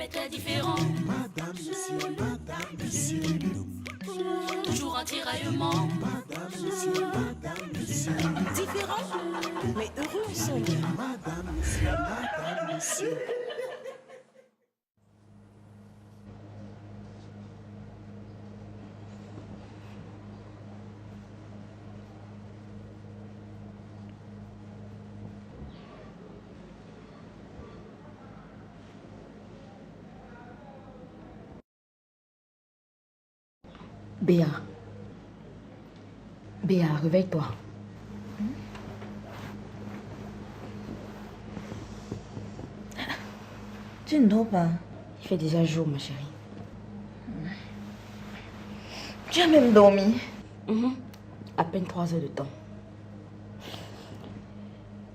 mais t'es différent. Madame, monsieur, Toujours en tiraillement. madame, monsieur. Différents, mais heureux ensemble. Madame, monsieur. Béa. Béa, réveille-toi. Tu ne dors pas. Il fait déjà jour, ma chérie. Tu as même dormi. À peine 3 heures de temps.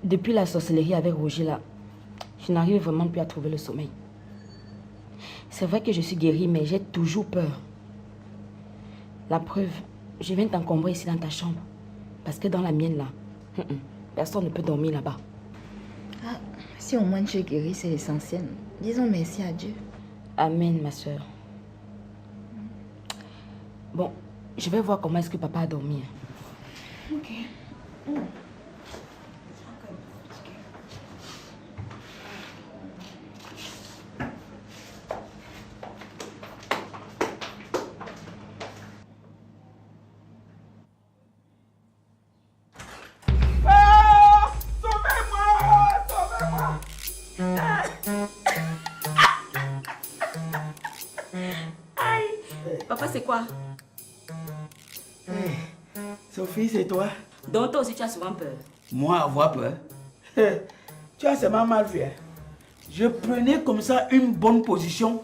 Depuis la sorcellerie avec Roger, là, je n'arrive vraiment plus à trouver le sommeil. C'est vrai que je suis guérie, mais j'ai toujours peur. La preuve, je viens t'encombrer ici dans ta chambre. Parce que dans la mienne, là, personne ne peut dormir là-bas. Ah, si au moins tu es guérie, c'est l'essentiel. Disons merci à Dieu. Amen, ma soeur. Bon, je vais voir comment est-ce que papa a dormi. Ok. Papa, c'est quoi? Sophie, c'est toi? Donc toi aussi, tu as souvent peur. Moi, avoir peur? Tu as seulement mal fait. Hein. Je prenais comme ça une bonne position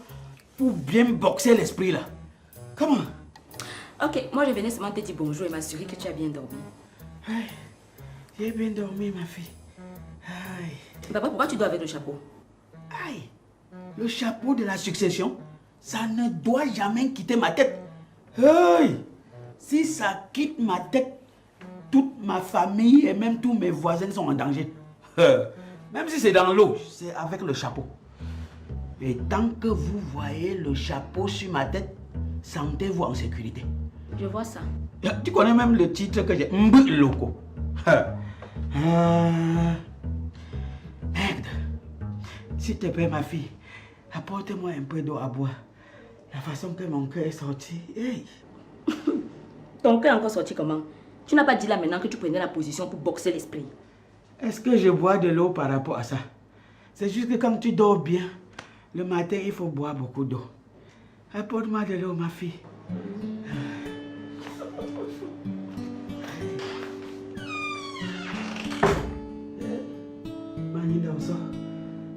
pour bien boxer l'esprit là. Comment? Ok, moi je venais seulement te dire bonjour et m'assurer que tu as bien dormi. Aïe, j'ai bien dormi, ma fille. Aïe. Papa, pourquoi tu dors avec le chapeau? Aïe. Le chapeau de la succession, ça ne doit jamais quitter ma tête. Aïe. Si ça quitte ma tête, toute ma famille et même tous mes voisins sont en danger. Même si c'est dans l'eau, c'est avec le chapeau. Et tant que vous voyez le chapeau sur ma tête, sentez-vous en sécurité. Je vois ça. Tu connais même le titre que j'ai, Mb Loco. Merde. S'il te plaît, ma fille, apporte-moi un peu d'eau à boire. La façon que mon cœur est sorti. Hey. Ton cœur est encore sorti comment? Tu n'as pas dit là maintenant que tu prenais la position pour boxer l'esprit. Est-ce que je bois de l'eau par rapport à ça? C'est juste que quand tu dors bien, le matin, il faut boire beaucoup d'eau. Apporte-moi de l'eau, ma fille. Mani danso.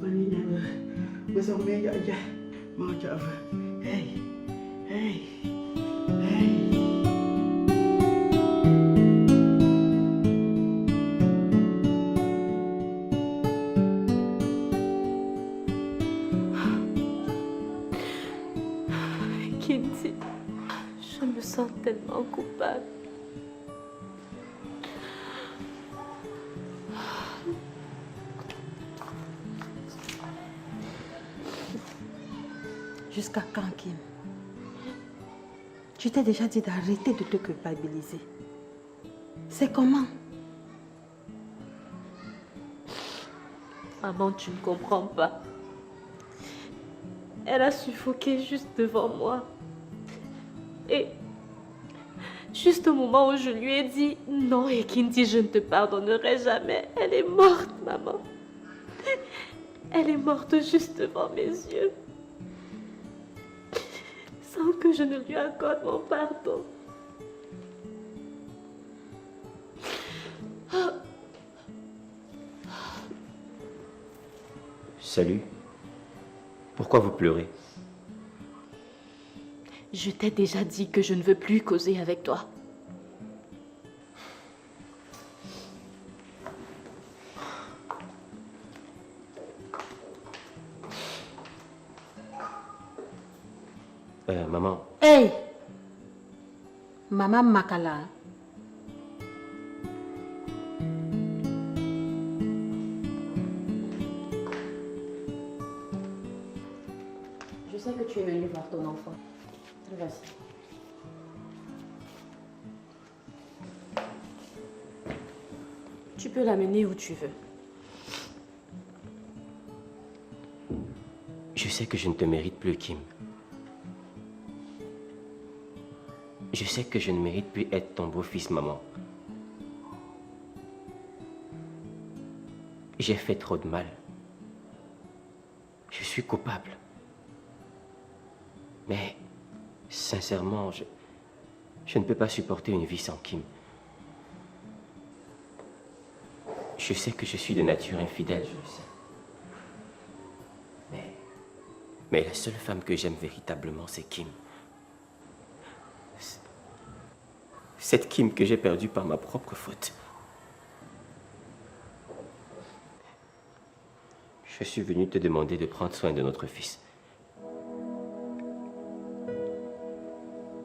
Mani nyawa. Besok meja aja. Mau coba. Hey. Hey. Hey. Kinti, je me sens tellement coupable. Jusqu'à quand, Kim? Tu t'es déjà dit d'arrêter de te culpabiliser. C'est comment? Maman, tu ne comprends pas. Elle a suffoqué juste devant moi. Et juste au moment où je lui ai dit non, et Kinti, je ne te pardonnerai jamais, elle est morte, maman. Elle est morte juste devant mes yeux. Sans que je ne lui accorde mon pardon. Salut. Pourquoi vous pleurez? Je t'ai déjà dit que je ne veux plus causer avec toi. Maman. Hey! Maman Makala. sais que tu es venu voir ton enfant. Vas-y. Tu peux l'amener où tu veux. Je sais que je ne te mérite plus, Kim. Je sais que je ne mérite plus être ton beau-fils, maman. J'ai fait trop de mal. Je suis coupable. Mais, sincèrement, je ne peux pas supporter une vie sans Kim. Je sais que je suis de nature infidèle, je le sais. Mais la seule femme que j'aime véritablement, c'est Kim. Cette Kim que j'ai perdue par ma propre faute. Je suis venu te demander de prendre soin de notre fils.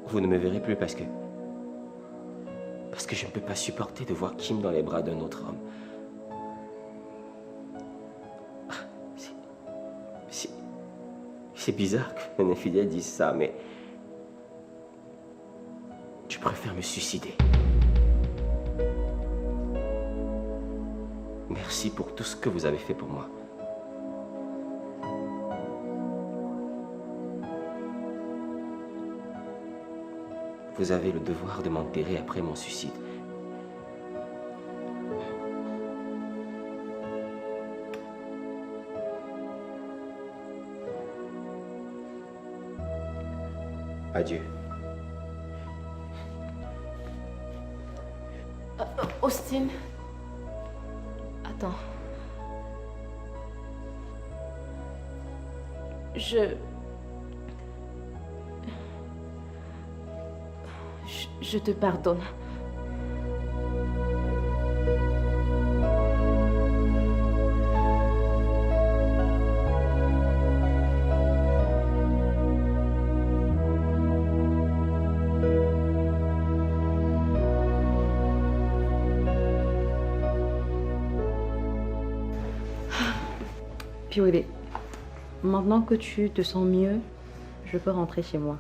Vous ne me verrez plus parce que je ne peux pas supporter de voir Kim dans les bras d'un autre homme. C'est bizarre qu'un infidèle dise ça, mais je préfère me suicider. Merci pour tout ce que vous avez fait pour moi. Vous avez le devoir de m'enterrer après mon suicide. Adieu. Austin. Attends. Je te pardonne. Piolé, maintenant que tu te sens mieux, je peux rentrer chez moi.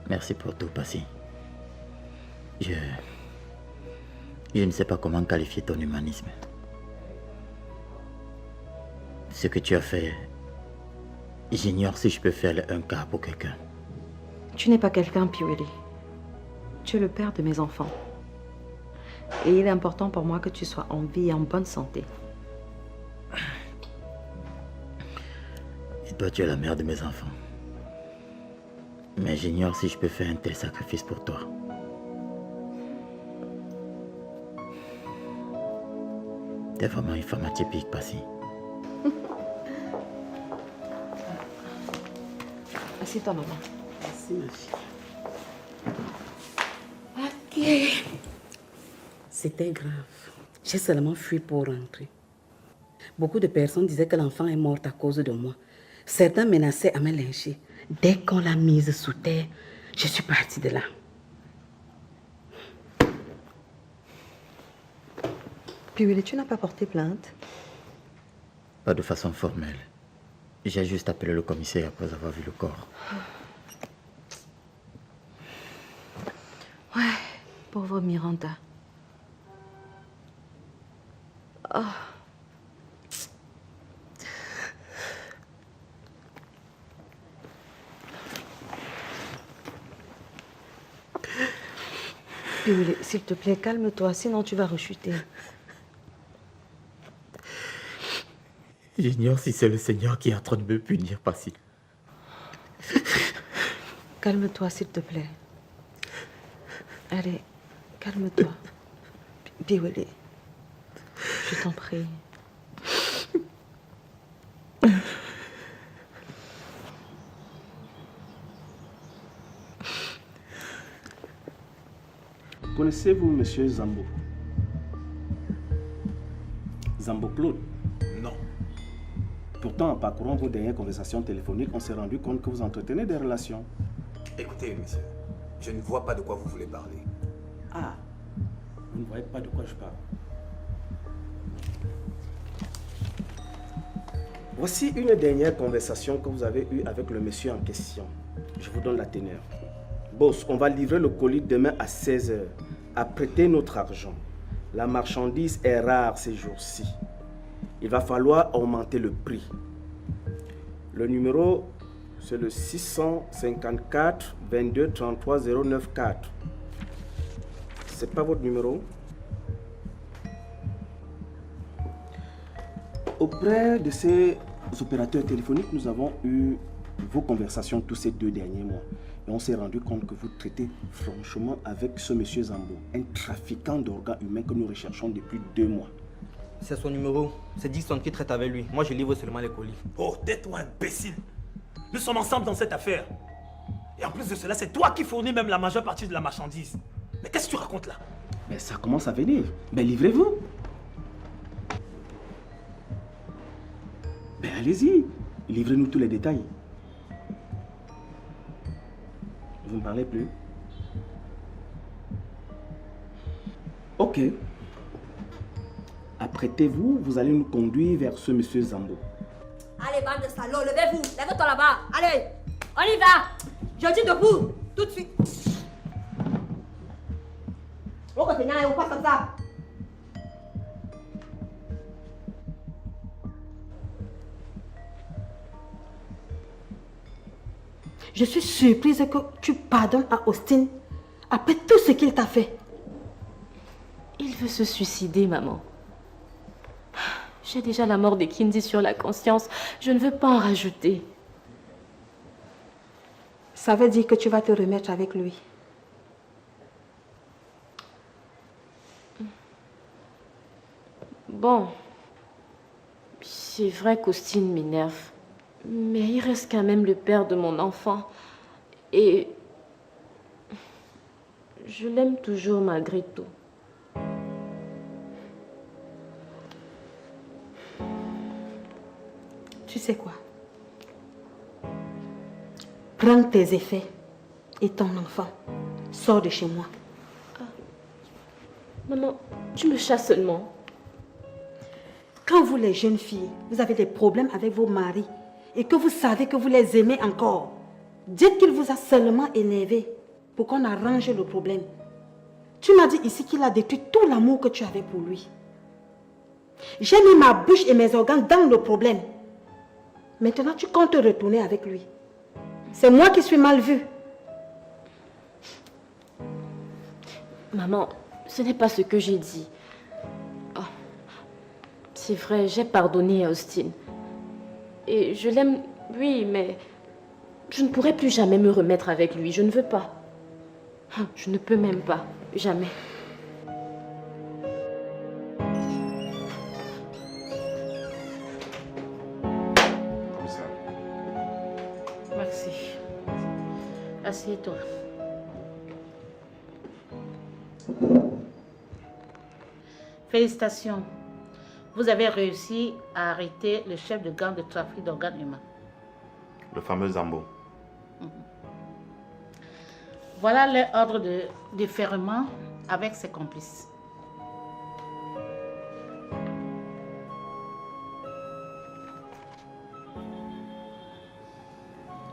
Merci pour tout, Passy. Je ne sais pas comment qualifier ton humanisme. Ce que tu as fait, j'ignore si je peux faire un cas pour quelqu'un. Tu n'es pas quelqu'un, Piolé. Tu es le père de mes enfants. Et il est important pour moi que tu sois en vie et en bonne santé. Et toi, tu es la mère de mes enfants. Mais j'ignore si je peux faire un tel sacrifice pour toi. T'es vraiment une femme atypique, Passy. Assieds-toi, maman. Merci, ma fille. Ok. C'était grave. J'ai seulement fui pour rentrer. Beaucoup de personnes disaient que l'enfant est mort à cause de moi. Certains menaçaient à me lyncher. Dès qu'on l'a mise sous terre, je suis partie de là. Puis, tu n'as pas porté plainte? Pas de façon formelle. J'ai juste appelé le commissaire après avoir vu le corps. Ouais, pauvre Miranda. Oh. Puis, s'il te plaît, calme-toi, sinon tu vas rechuter. J'ignore si c'est le Seigneur qui est en train de me punir, Passy. Calme-toi, s'il te plaît. Allez, calme-toi. Biwele, je t'en prie. Connaissez-vous Monsieur Zambo? Zambo Claude? Non. Pourtant, en parcourant vos dernières conversations téléphoniques, on s'est rendu compte que vous entretenez des relations. Écoutez, monsieur, je ne vois pas de quoi vous voulez parler. Ah, vous ne voyez pas de quoi je parle. Voici une dernière conversation que vous avez eue avec le monsieur en question. Je vous donne la teneur. Boss, on va livrer le colis demain à 16h. Apprêtez notre argent. La marchandise est rare ces jours-ci. Il va falloir augmenter le prix. Le numéro, c'est le 654 22 33 094. C'est pas votre numéro? Auprès de ces opérateurs téléphoniques, nous avons eu vos conversations tous ces 2 derniers mois. Et on s'est rendu compte que vous traitez franchement avec ce monsieur Zambo, un trafiquant d'organes humains que nous recherchons depuis 2 mois. C'est son numéro. C'est Dixon qui traite avec lui. Moi, je livre seulement les colis. Oh, tais-toi, imbécile. Nous sommes ensemble dans cette affaire. Et en plus de cela, c'est toi qui fournis même la majeure partie de la marchandise. Mais qu'est-ce que tu racontes là? Mais ça commence à venir. Mais livrez-vous. Ben allez-y. Livrez-nous tous les détails. Vous ne parlez plus? Ok. Apprêtez-vous, vous allez nous conduire vers ce monsieur Zambo. Allez, bande de salauds, levez-vous. Lève-toi là-bas. Allez, on y va. Je dis debout, tout de suite. On continue, on passe comme ça. Je suis surprise que tu pardonnes à Austin après tout ce qu'il t'a fait. Il veut se suicider, maman. J'ai déjà la mort de Kindy sur la conscience. Je ne veux pas en rajouter. Ça veut dire que tu vas te remettre avec lui. Bon, c'est vrai qu'Austin m'énerve. Mais il reste quand même le père de mon enfant. Et je l'aime toujours malgré tout. Tu sais quoi? Prends tes effets et ton enfant. Sors de chez moi. Ah. Maman, tu me chasses seulement. Quand vous, les jeunes filles, vous avez des problèmes avec vos maris et que vous savez que vous les aimez encore, dites qu'il vous a seulement énervé pour qu'on arrange le problème. Tu m'as dit ici qu'il a détruit tout l'amour que tu avais pour lui. J'ai mis ma bouche et mes organes dans le problème. Maintenant, tu comptes retourner avec lui. C'est moi qui suis mal vue. Maman, ce n'est pas ce que j'ai dit. Oh, c'est vrai, j'ai pardonné à Austin. Et je l'aime, oui, mais je ne pourrai plus jamais me remettre avec lui. Je ne veux pas. Je ne peux même pas. Jamais. Merci. Assieds-toi. Félicitations. Vous avez réussi à arrêter le chef de gang de trafic d'organes humains. Le fameux Zambo. Voilà l'ordre de déferment avec ses complices.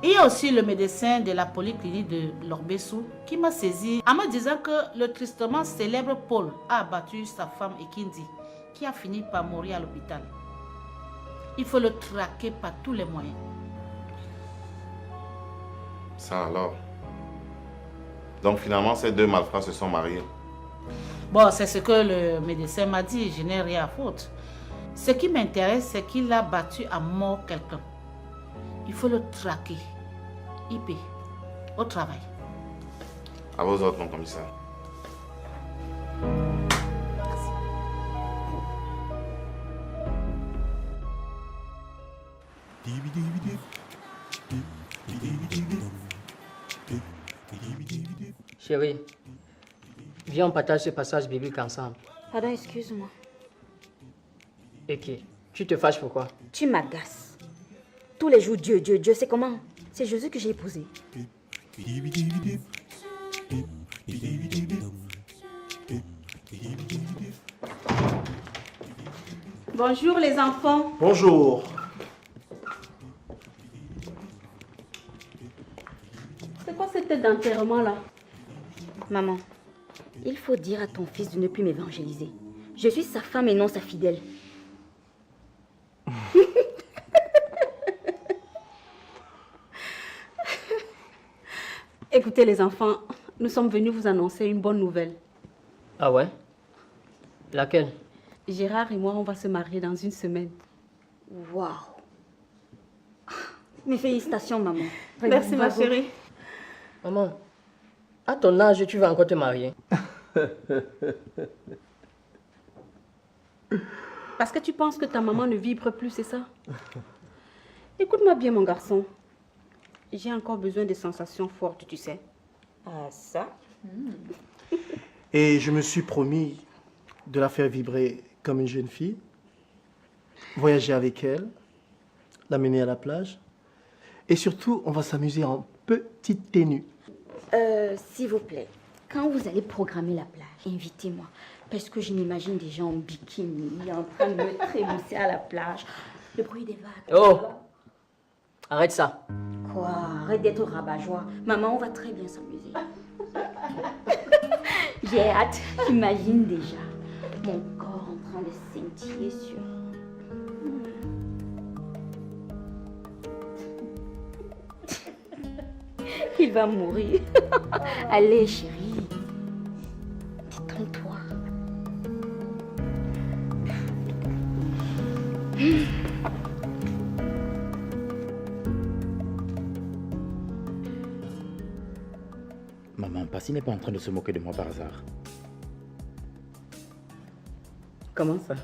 Il y a aussi le médecin de la polyclinique de Lorbessou qui m'a saisi en me disant que le tristement célèbre Paul a abattu sa femme Ekindi, qui a fini par mourir à l'hôpital. Il faut le traquer par tous les moyens. Ça alors. Donc finalement, ces deux malfrats se sont mariés. Bon, c'est ce que le médecin m'a dit, je n'ai rien à foutre. Ce qui m'intéresse, c'est qu'il a battu à mort quelqu'un. Il faut le traquer. IP, au travail. À vos ordres, mon commissaire. Chérie, viens on partage ce passage biblique ensemble. Pardon, excuse-moi. Ok, tu te fâches pourquoi? Tu m'agaces. Tous les jours, Dieu, Dieu, Dieu, c'est comment? C'est Jésus que j'ai épousé. Bonjour les enfants. Bonjour. tête d'enterrement là. Maman, il faut dire à ton fils de ne plus m'évangéliser. Je suis sa femme et non sa fidèle. Écoutez les enfants, nous sommes venus vous annoncer une bonne nouvelle. Ah ouais? Laquelle? Gérard et moi, on va se marier dans une semaine. Waouh! Mes félicitations, maman. Merci, ma bravo. chérie. Maman, à ton âge, tu vas encore te marier. Parce que tu penses que ta maman ne vibre plus, c'est ça? Écoute-moi bien, mon garçon. J'ai encore besoin de sensations fortes, tu sais. Ah, ça? Et je me suis promis de la faire vibrer comme une jeune fille, voyager avec elle, l'amener à la plage. Et surtout, on va s'amuser en petite tenue. S'il vous plaît, quand vous allez programmer la plage, invitez-moi. Parce que je m'imagine des gens en bikini, en train de me trémousser à la plage. Le bruit des vagues. Oh! Arrête ça. Quoi? Arrête d'être rabat-joie. Maman, on va très bien s'amuser. J'ai hâte. J'imagine déjà mon corps en train de scintiller sur... Il va mourir. Allez, chérie. Détends-toi. Maman, Passy n'est pas en train de se moquer de moi par hasard. Comment ça?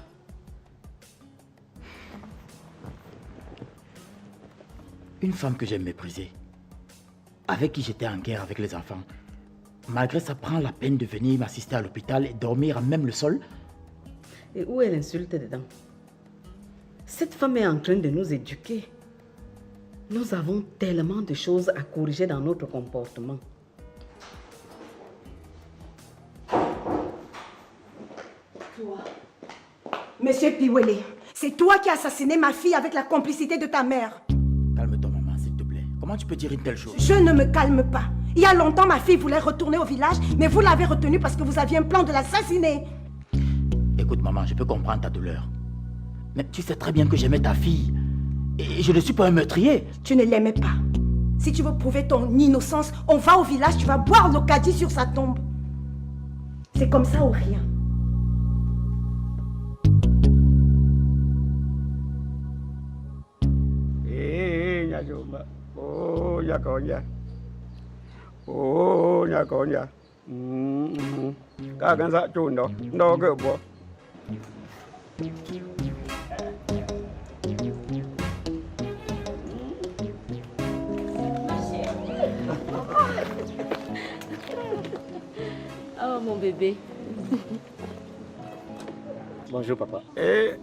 Une femme que j'aime mépriser, avec qui j'étais en guerre avec les enfants, malgré ça prend la peine de venir m'assister à l'hôpital et dormir à même le sol. Et où est l'insulte dedans? Cette femme est en train de nous éduquer. Nous avons tellement de choses à corriger dans notre comportement. Toi, Monsieur Piwele, c'est toi qui as assassiné ma fille avec la complicité de ta mère. Calme-toi, maman, s'il te plaît. Comment tu peux dire une telle chose? Je ne me calme pas. Il y a longtemps, ma fille voulait retourner au village, mais vous l'avez retenue parce que vous aviez un plan de l'assassiner. Écoute, maman, je peux comprendre ta douleur. Mais tu sais très bien que j'aimais ta fille. Et je ne suis pas un meurtrier. Tu ne l'aimais pas. Si tu veux prouver ton innocence, on va au village, tu vas boire l'Ocadie sur sa tombe. C'est comme ça ou rien. Oh, Nyakonya. Oh, Nyakonya. Kagan sa chundo. No ke bo. Oh, mon bébé. Bonjour, papa. Eh,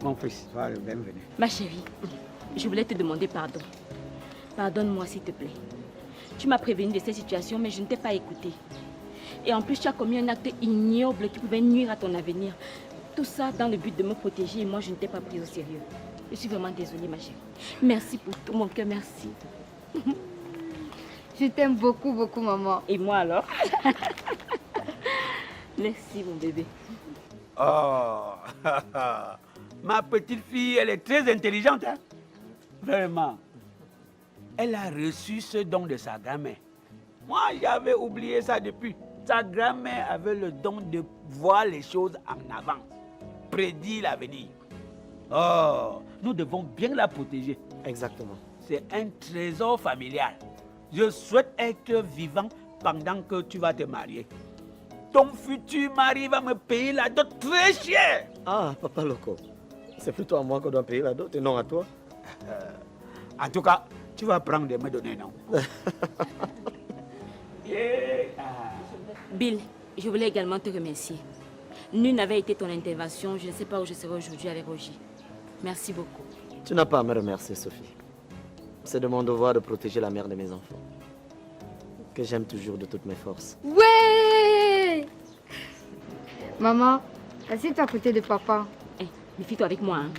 mon fils, bienvenue. Ma chérie, je voulais te demander pardon. Pardonne-moi, s'il te plaît. Tu m'as prévenu de cette situation, mais je ne t'ai pas écouté. Et en plus, tu as commis un acte ignoble qui pouvait nuire à ton avenir. Tout ça dans le but de me protéger et moi, je ne t'ai pas pris au sérieux. Je suis vraiment désolée, ma chérie. Merci pour tout mon cœur, merci. Je t'aime beaucoup, beaucoup, maman. Et moi alors? Merci, mon bébé. Oh, ma petite fille, elle est très intelligente, hein? Vraiment. Elle a reçu ce don de sa grand-mère. Moi, j'avais oublié ça depuis. Sa grand-mère avait le don de voir les choses en avance, prédire l'avenir. Oh, nous devons bien la protéger. Exactement. C'est un trésor familial. Je souhaite être vivant pendant que tu vas te marier. Ton futur mari va me payer la dot très cher. Ah, papa Loco, c'est plutôt à moi qu'on doit payer la dot et non à toi. En tout cas, tu vas prendre de me donner, non? Bill, je voulais également te remercier. Nul n'avait été ton intervention, je ne sais pas où je serai aujourd'hui avec Roger. Merci beaucoup. Tu n'as pas à me remercier, Sophie. C'est de mon devoir de protéger la mère de mes enfants, que j'aime toujours de toutes mes forces. Ouais! Maman, assieds-toi à côté de papa. Méfie-toi avec moi, hein.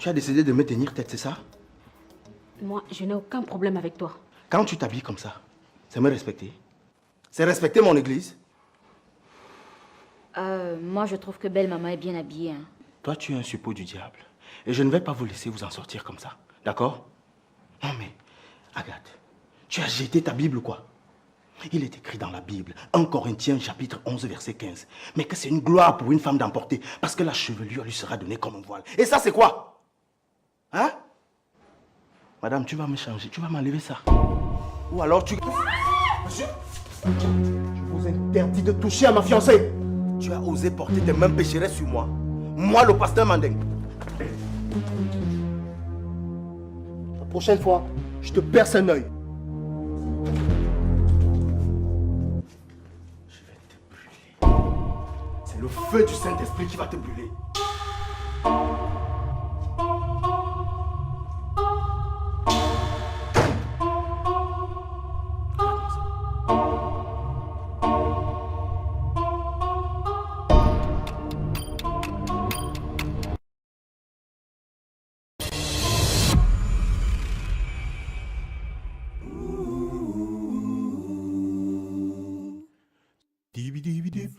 Tu as décidé de me tenir tête, c'est ça? Moi, je n'ai aucun problème avec toi. Quand tu t'habilles comme ça, c'est me respecter. C'est respecter mon église. Moi, je trouve que belle maman est bien habillée. Hein. Toi, tu es un suppôt du diable. Et je ne vais pas vous laisser vous en sortir comme ça. D'accord? Non mais, Agathe, tu as jeté ta Bible ou quoi? Il est écrit dans la Bible, 1 Corinthiens chapitre 11 verset 15, mais que c'est une gloire pour une femme d'emporter, parce que la chevelure lui sera donnée comme un voile. Et ça, c'est quoi? Hein? Madame, tu vas me changer, tu vas m'enlever ça. Ou alors tu... Monsieur, je vous interdis de toucher à ma fiancée. Tu as osé porter tes mains pécheresses sur moi. Moi, le pasteur Mandeng. La prochaine fois, je te perce un œil. Je vais te brûler. C'est le feu du Saint-Esprit qui va te brûler. Dee-dee-dee-dee-dee.